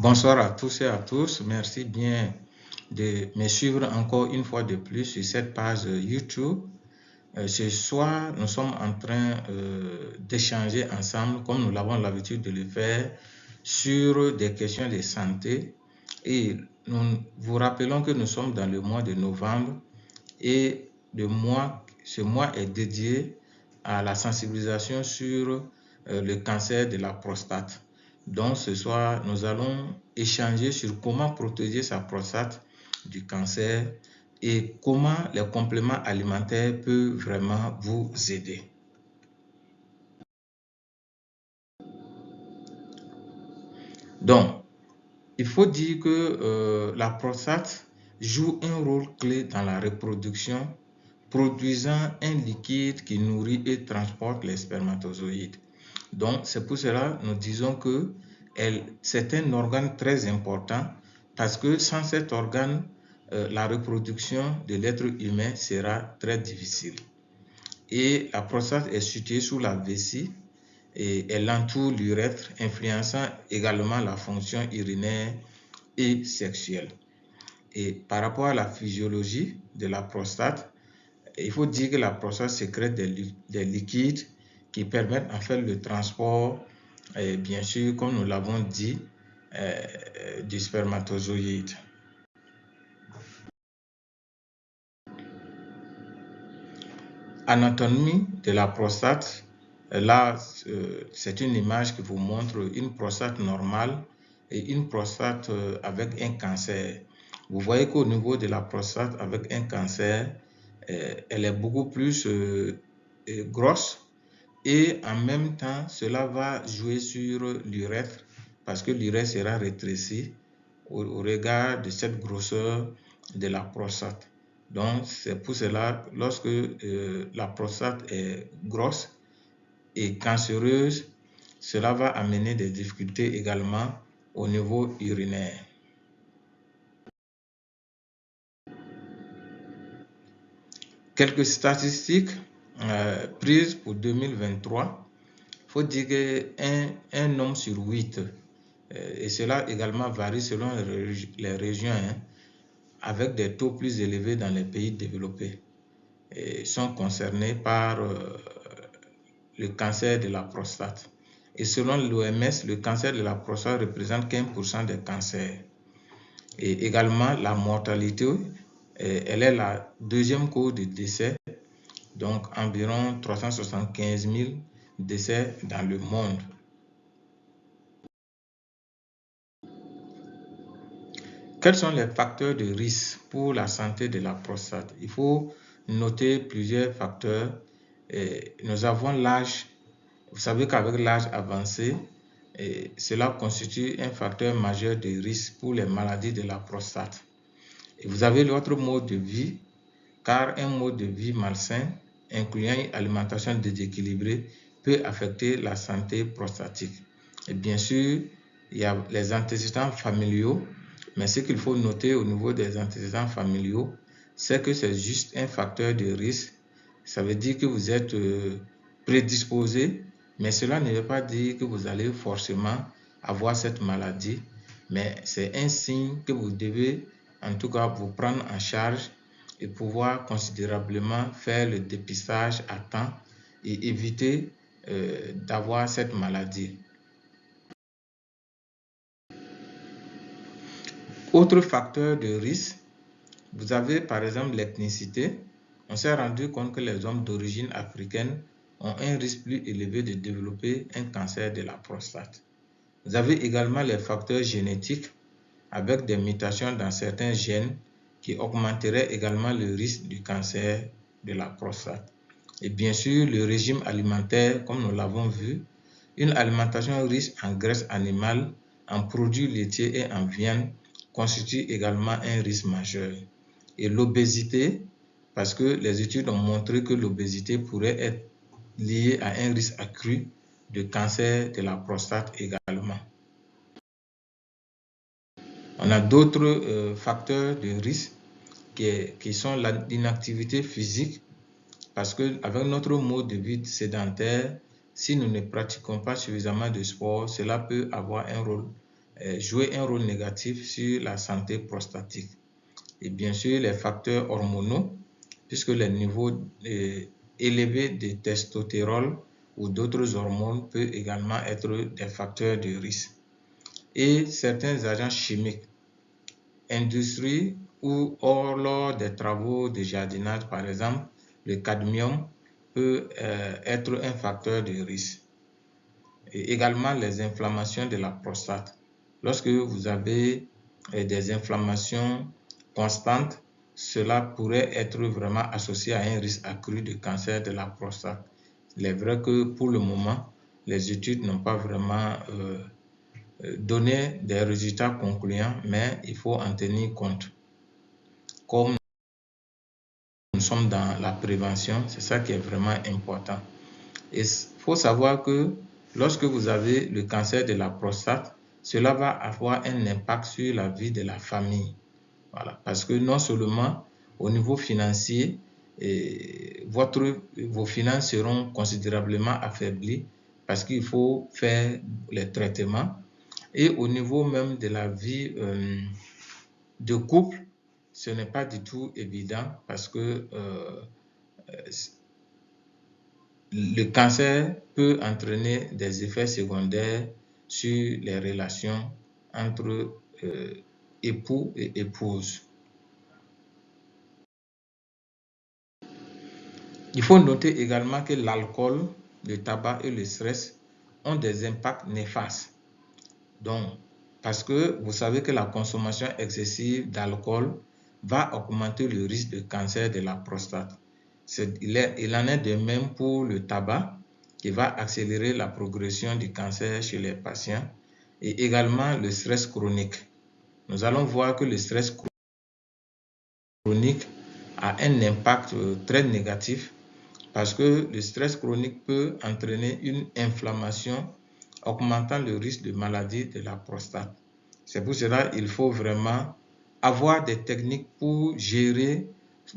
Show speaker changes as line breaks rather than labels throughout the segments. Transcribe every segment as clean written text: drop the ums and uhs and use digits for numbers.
Bonsoir à tous et à tous. Merci bien de me suivre encore une fois de plus sur cette page YouTube. Ce soir, nous sommes en train d'échanger ensemble, comme nous l'avons l'habitude de le faire, sur des questions de santé. Et nous vous rappelons que nous sommes dans le mois de novembre et ce mois est dédié à la sensibilisation sur le cancer de la prostate. Donc ce soir, nous allons échanger sur comment protéger sa prostate du cancer et comment les compléments alimentaires peuvent vraiment vous aider. Donc, il faut dire que la prostate joue un rôle clé dans la reproduction, produisant un liquide qui nourrit et transporte les spermatozoïdes. Donc, c'est pour cela que nous disons que c'est un organe très important parce que sans cet organe, la reproduction de l'être humain sera très difficile. Et la prostate est située sous la vessie et elle entoure l'urètre, influençant également la fonction urinaire et sexuelle. Et par rapport à la physiologie de la prostate, il faut dire que la prostate sécrète des liquides qui permettent en fait le transport, bien sûr, comme nous l'avons dit, du spermatozoïde. Anatomie de la prostate, là, c'est une image qui vous montre une prostate normale et une prostate avec un cancer. Vous voyez qu'au niveau de la prostate avec un cancer, elle est beaucoup plus grosse et en même temps, cela va jouer sur l'urètre parce que l'urètre sera rétréci au regard de cette grosseur de la prostate. Donc, c'est pour cela, lorsque la prostate est grosse et cancéreuse, cela va amener des difficultés également au niveau urinaire. Quelques statistiques prises pour 2023. Il faut dire qu'un homme sur 8, et cela également varie selon les régions, avec des taux plus élevés dans les pays développés, sont concernés par le cancer de la prostate. Et selon l'OMS, le cancer de la prostate représente 15% des cancers. Et également, la mortalité, elle est la deuxième cause de décès, donc environ 375 000 décès dans le monde. Quels sont les facteurs de risque pour la santé de la prostate? Il faut noter plusieurs facteurs. Nous avons l'âge. Vous savez qu'avec l'âge avancé, cela constitue un facteur majeur de risque pour les maladies de la prostate. Et vous avez l'autre mode de vie, car un mode de vie malsain, incluant une alimentation déséquilibrée, peut affecter la santé prostatique. Et bien sûr, il y a les antécédents familiaux, mais ce qu'il faut noter au niveau des antécédents familiaux, c'est que c'est juste un facteur de risque. Ça veut dire que vous êtes prédisposé, mais cela ne veut pas dire que vous allez forcément avoir cette maladie, mais c'est un signe que vous devez en tout cas vous prendre en charge et pouvoir considérablement faire le dépistage à temps et éviter d'avoir cette maladie. Autre facteur de risque, vous avez par exemple l'ethnicité. On s'est rendu compte que les hommes d'origine africaine ont un risque plus élevé de développer un cancer de la prostate. Vous avez également les facteurs génétiques avec des mutations dans certains gènes qui augmenteraient également le risque du cancer de la prostate. Et bien sûr, le régime alimentaire, comme nous l'avons vu, une alimentation riche en graisse animale, en produits laitiers et en viande constitue également un risque majeur. Et l'obésité, parce que les études ont montré que l'obésité pourrait être liée à un risque accru de cancer de la prostate également. On a d'autres facteurs de risque qui sont l'inactivité physique, parce qu'avec notre mode de vie sédentaire, si nous ne pratiquons pas suffisamment de sport, cela peut avoir un rôle jouer un rôle négatif sur la santé prostatique. Et bien sûr, les facteurs hormonaux, puisque les niveaux élevés de testostérone ou d'autres hormones peuvent également être des facteurs de risque. Et certains agents chimiques, industrie ou lors des travaux de jardinage, par exemple, le cadmium peut être un facteur de risque. Et également les inflammations de la prostate. Lorsque vous avez des inflammations constantes, cela pourrait être vraiment associé à un risque accru de cancer de la prostate. Il est vrai que pour le moment, les études n'ont pas vraiment donné des résultats concluants, mais il faut en tenir compte. Comme nous sommes dans la prévention, c'est ça qui est vraiment important. Et il faut savoir que lorsque vous avez le cancer de la prostate, cela va avoir un impact sur la vie de la famille. Voilà. Parce que non seulement au niveau financier, vos finances seront considérablement affaiblies parce qu'il faut faire les traitements. Et au niveau même de la vie de couple, ce n'est pas du tout évident parce que le cancer peut entraîner des effets secondaires sur les relations entre époux et épouses. Il faut noter également que l'alcool, le tabac et le stress ont des impacts néfastes. Donc, parce que vous savez que la consommation excessive d'alcool va augmenter le risque de cancer de la prostate. Il en est de même pour le tabac qui va accélérer la progression du cancer chez les patients et également le stress chronique. Nous allons voir que le stress chronique a un impact très négatif parce que le stress chronique peut entraîner une inflammation augmentant le risque de maladie de la prostate. C'est pour cela qu'il faut vraiment avoir des techniques pour gérer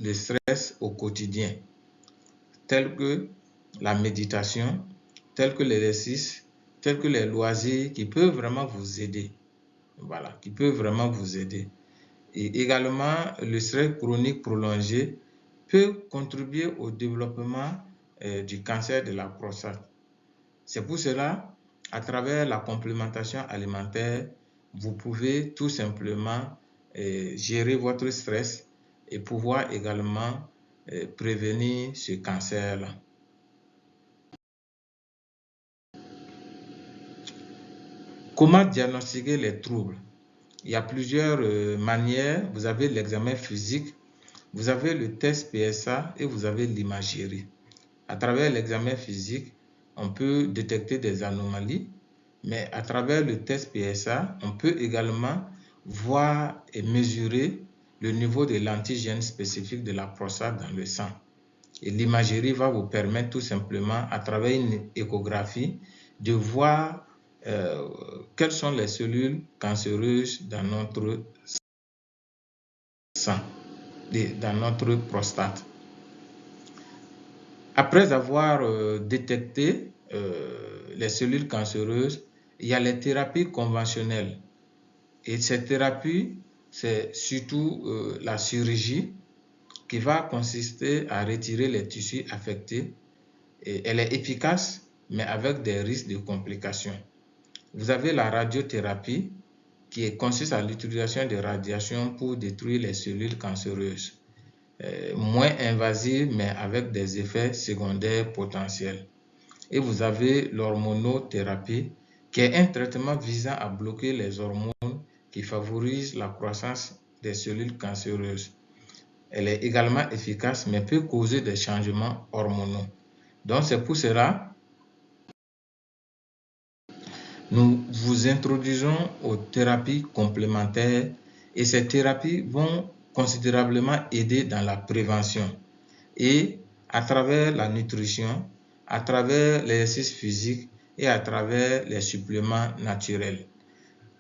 le stress au quotidien, telles que la méditation, telles que l'exercice, tels que les loisirs qui peuvent vraiment vous aider. Voilà, qui peuvent vraiment vous aider. Et également, le stress chronique prolongé peut contribuer au développement du cancer de la prostate. C'est pour cela, à travers la complémentation alimentaire, vous pouvez tout simplement gérer votre stress et pouvoir également prévenir ce cancer-là. Comment diagnostiquer les troubles? Il y a plusieurs manières. Vous avez l'examen physique, vous avez le test PSA et vous avez l'imagerie. À travers l'examen physique, on peut détecter des anomalies, mais à travers le test PSA, on peut également voir et mesurer le niveau de l'antigène spécifique de la prostate dans le sang. Et l'imagerie va vous permettre tout simplement, à travers une échographie, de voir quelles sont les cellules cancéreuses dans notre sang, dans notre prostate. Après avoir détecté les cellules cancéreuses, il y a les thérapies conventionnelles. Et ces thérapies, c'est surtout la chirurgie qui va consister à retirer les tissus affectés. Et elle est efficace, mais avec des risques de complications. Vous avez la radiothérapie qui consiste à l'utilisation de radiations pour détruire les cellules cancéreuses. Moins invasive, mais avec des effets secondaires potentiels. Et vous avez l'hormonothérapie, qui est un traitement visant à bloquer les hormones qui favorisent la croissance des cellules cancéreuses. Elle est également efficace, mais peut causer des changements hormonaux. Donc, c'est pour cela nous vous introduisons aux thérapies complémentaires et ces thérapies vont considérablement aider dans la prévention et à travers la nutrition, à travers l'exercice physique et à travers les suppléments naturels.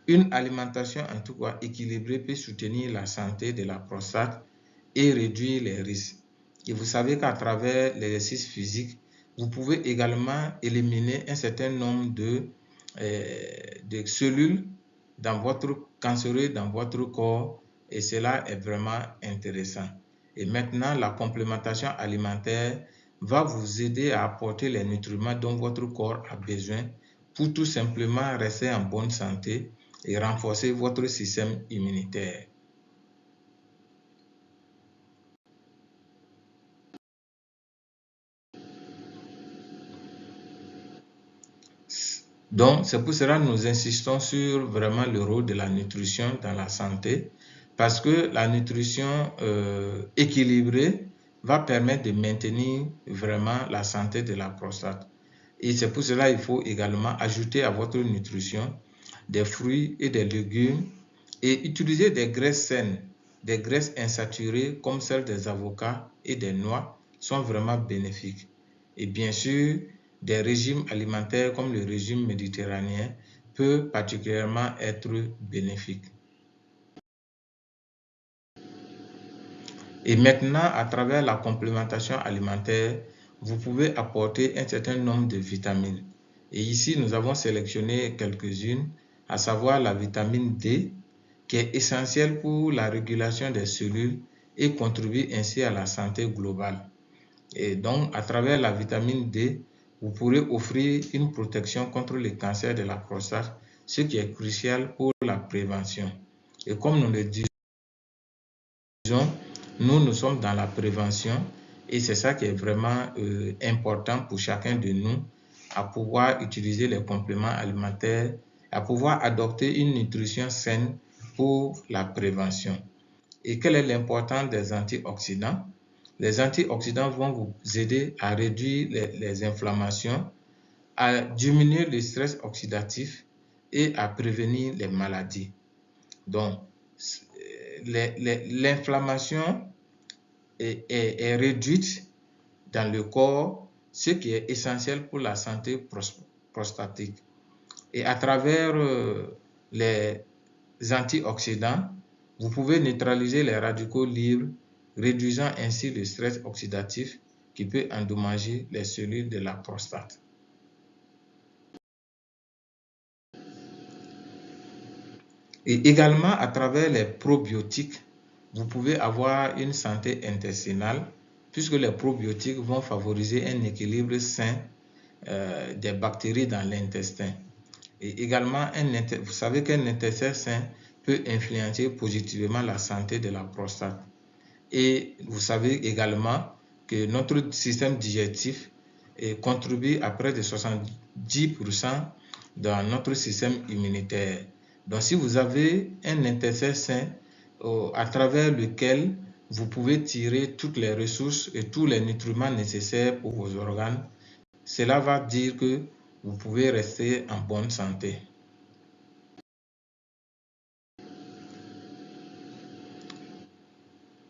Une alimentation en tout cas équilibrée peut soutenir la santé de la prostate et réduire les risques. Et vous savez qu'à travers l'exercice physique, vous pouvez également éliminer un certain nombre de cellules cancéreux dans votre corps, et cela est vraiment intéressant. Et maintenant, la complémentation alimentaire va vous aider à apporter les nutriments dont votre corps a besoin pour tout simplement rester en bonne santé et renforcer votre système immunitaire. Donc, c'est pour cela que nous insistons sur vraiment le rôle de la nutrition dans la santé, parce que la nutrition équilibrée va permettre de maintenir vraiment la santé de la prostate. Et c'est pour cela qu'il faut également ajouter à votre nutrition des fruits et des légumes et utiliser des graisses saines, des graisses insaturées comme celles des avocats et des noix sont vraiment bénéfiques. Et bien sûr, des régimes alimentaires comme le régime méditerranéen peut particulièrement être bénéfique. Et maintenant, à travers la complémentation alimentaire, vous pouvez apporter un certain nombre de vitamines. Et ici, nous avons sélectionné quelques-unes, à savoir la vitamine D, qui est essentielle pour la régulation des cellules et contribue ainsi à la santé globale. Et donc, à travers la vitamine D, vous pourrez offrir une protection contre le cancer de la prostate, ce qui est crucial pour la prévention. Et comme nous le disons, nous sommes dans la prévention et c'est ça qui est vraiment important pour chacun de nous, à pouvoir utiliser les compléments alimentaires, à pouvoir adopter une nutrition saine pour la prévention. Et quelle est l'importance des antioxydants? Les antioxydants vont vous aider à réduire les inflammations, à diminuer le stress oxydatif et à prévenir les maladies. Donc, l'inflammation est réduite dans le corps, ce qui est essentiel pour la santé prostatique. Et à travers les antioxydants, vous pouvez neutraliser les radicaux libres, réduisant ainsi le stress oxydatif qui peut endommager les cellules de la prostate. Et également, à travers les probiotiques, vous pouvez avoir une santé intestinale, puisque les probiotiques vont favoriser un équilibre sain des bactéries dans l'intestin. Et également, vous savez qu'un intestin sain peut influencer positivement la santé de la prostate. Et vous savez également que notre système digestif contribue à près de 70% dans notre système immunitaire. Donc, si vous avez un intestin sain à travers lequel vous pouvez tirer toutes les ressources et tous les nutriments nécessaires pour vos organes, cela va dire que vous pouvez rester en bonne santé.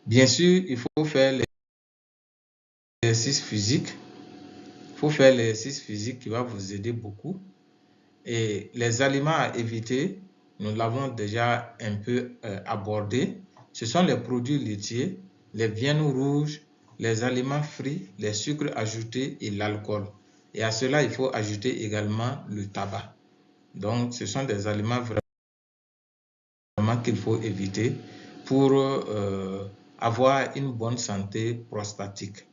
Bien sûr, il faut faire l'exercice physique. Il faut faire l'exercice physique qui va vous aider beaucoup. Et les aliments à éviter, nous l'avons déjà un peu abordé. Ce sont les produits laitiers, les viandes rouges, les aliments frits, les sucres ajoutés et l'alcool. Et à cela, il faut ajouter également le tabac. Donc, ce sont des aliments vraiment qu'il faut éviter pour avoir une bonne santé prostatique.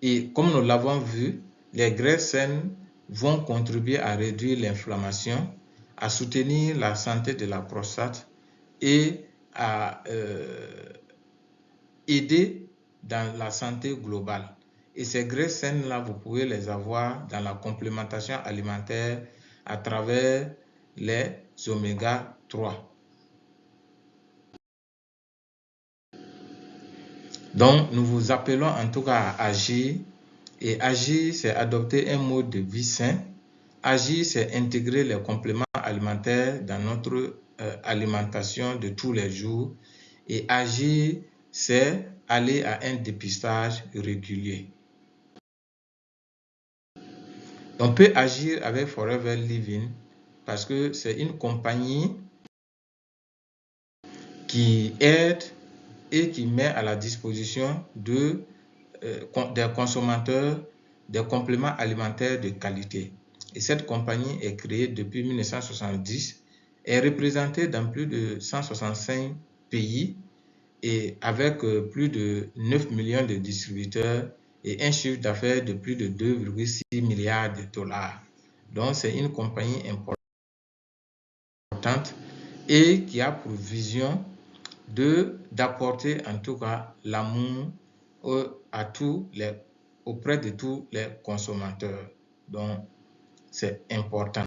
Et comme nous l'avons vu, les graisses saines vont contribuer à réduire l'inflammation, à soutenir la santé de la prostate et à aider dans la santé globale. Et ces graisses saines-là, vous pouvez les avoir dans la complémentation alimentaire à travers les oméga 3. Donc, nous vous appelons en tout cas à agir. Et agir, c'est adopter un mode de vie sain. Agir, c'est intégrer les compléments alimentaires dans notre alimentation de tous les jours. Et agir, c'est aller à un dépistage régulier. On peut agir avec Forever Living parce que c'est une compagnie qui aide et qui met à la disposition des consommateurs des compléments alimentaires de qualité. et cette compagnie est créée depuis 1970, est représentée dans plus de 165 pays et avec plus de 9 millions de distributeurs et un chiffre d'affaires de plus de 2,6 milliards de dollars. Donc c'est une compagnie importante et qui a pour vision d'apporter en tout cas l'amour auprès de tous les consommateurs. Donc c'est important.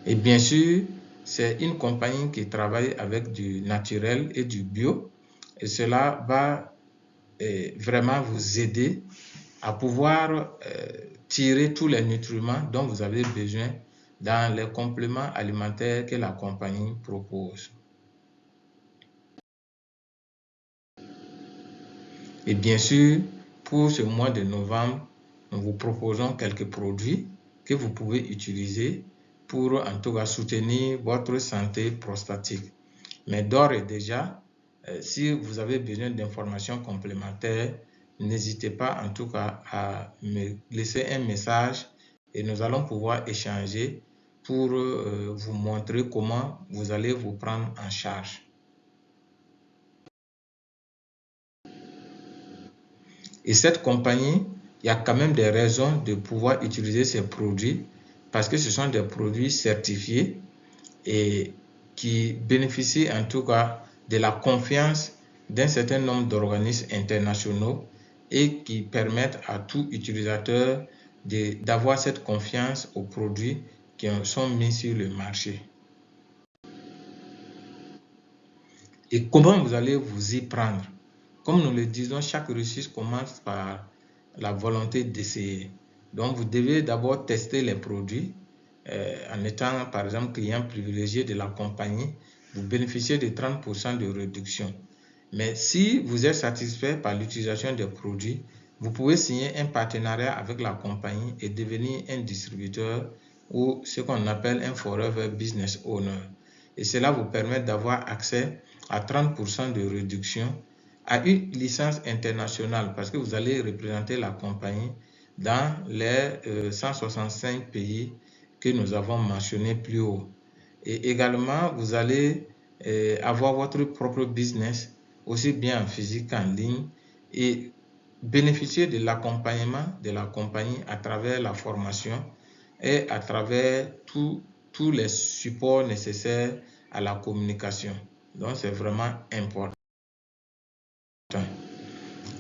Et bien sûr, c'est une compagnie qui travaille avec du naturel et du bio. Et cela va vraiment vous aider à pouvoir tirer tous les nutriments dont vous avez besoin dans les compléments alimentaires que la compagnie propose. Et bien sûr, pour ce mois de novembre, nous vous proposons quelques produits que vous pouvez utiliser pour en tout cas soutenir votre santé prostatique. Mais d'ores et déjà, si vous avez besoin d'informations complémentaires, n'hésitez pas en tout cas à me laisser un message et nous allons pouvoir échanger pour vous montrer comment vous allez vous prendre en charge. Et cette compagnie, il y a quand même des raisons de pouvoir utiliser ces produits parce que ce sont des produits certifiés et qui bénéficient en tout cas de la confiance d'un certain nombre d'organismes internationaux et qui permettent à tout utilisateur d'avoir cette confiance aux produits qui sont mis sur le marché. Et comment vous allez vous y prendre? Comme nous le disons, chaque réussite commence par la volonté d'essayer. Donc, vous devez d'abord tester les produits en étant, par exemple, client privilégié de la compagnie. Vous bénéficiez de 30% de réduction. Mais si vous êtes satisfait par l'utilisation des produits, vous pouvez signer un partenariat avec la compagnie et devenir un distributeur ou ce qu'on appelle un Forever Business Owner. Et cela vous permet d'avoir accès à 30% de réduction à une licence internationale parce que vous allez représenter la compagnie dans les 165 pays que nous avons mentionnés plus haut. Et également, vous allez avoir votre propre business, aussi bien en physique qu'en ligne, et bénéficier de l'accompagnement de la compagnie à travers la formation et à travers tous les supports nécessaires à la communication. Donc, c'est vraiment important.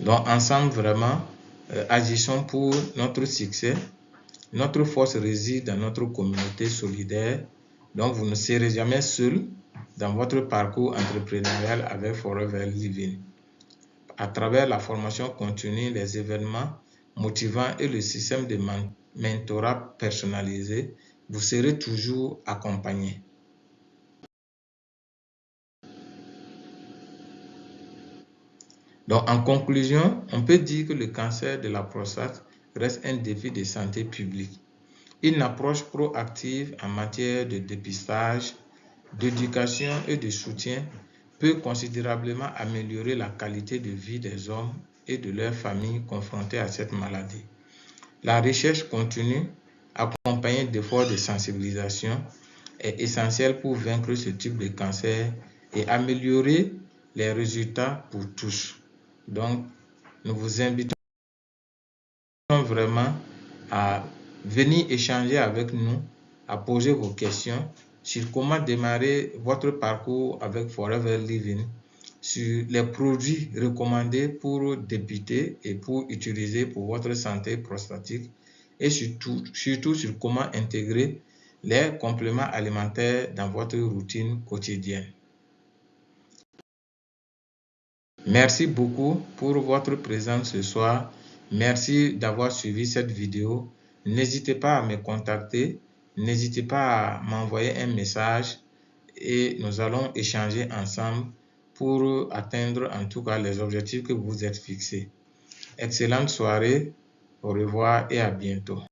Donc, ensemble, vraiment, agissons pour notre succès. Notre force réside dans notre communauté solidaire. Donc, vous ne serez jamais seul dans votre parcours entrepreneurial avec Forever Living. À travers la formation continue, les événements motivants et le système de mentorat personnalisé, vous serez toujours accompagné. Donc, en conclusion, on peut dire que le cancer de la prostate reste un défi de santé publique. Une approche proactive en matière de dépistage, d'éducation et de soutien peut considérablement améliorer la qualité de vie des hommes et de leurs familles confrontés à cette maladie. La recherche continue, accompagnée d'efforts de sensibilisation, est essentielle pour vaincre ce type de cancer et améliorer les résultats pour tous. Donc, nous vous invitons vraiment à venir échanger avec nous, à poser vos questions sur comment démarrer votre parcours avec Forever Living, sur les produits recommandés pour débuter et pour utiliser pour votre santé prostatique et surtout sur comment intégrer les compléments alimentaires dans votre routine quotidienne. Merci beaucoup pour votre présence ce soir. Merci d'avoir suivi cette vidéo. N'hésitez pas à me contacter. N'hésitez pas à m'envoyer un message et nous allons échanger ensemble pour atteindre en tout cas les objectifs que vous vous êtes fixés. Excellente soirée. Au revoir et à bientôt.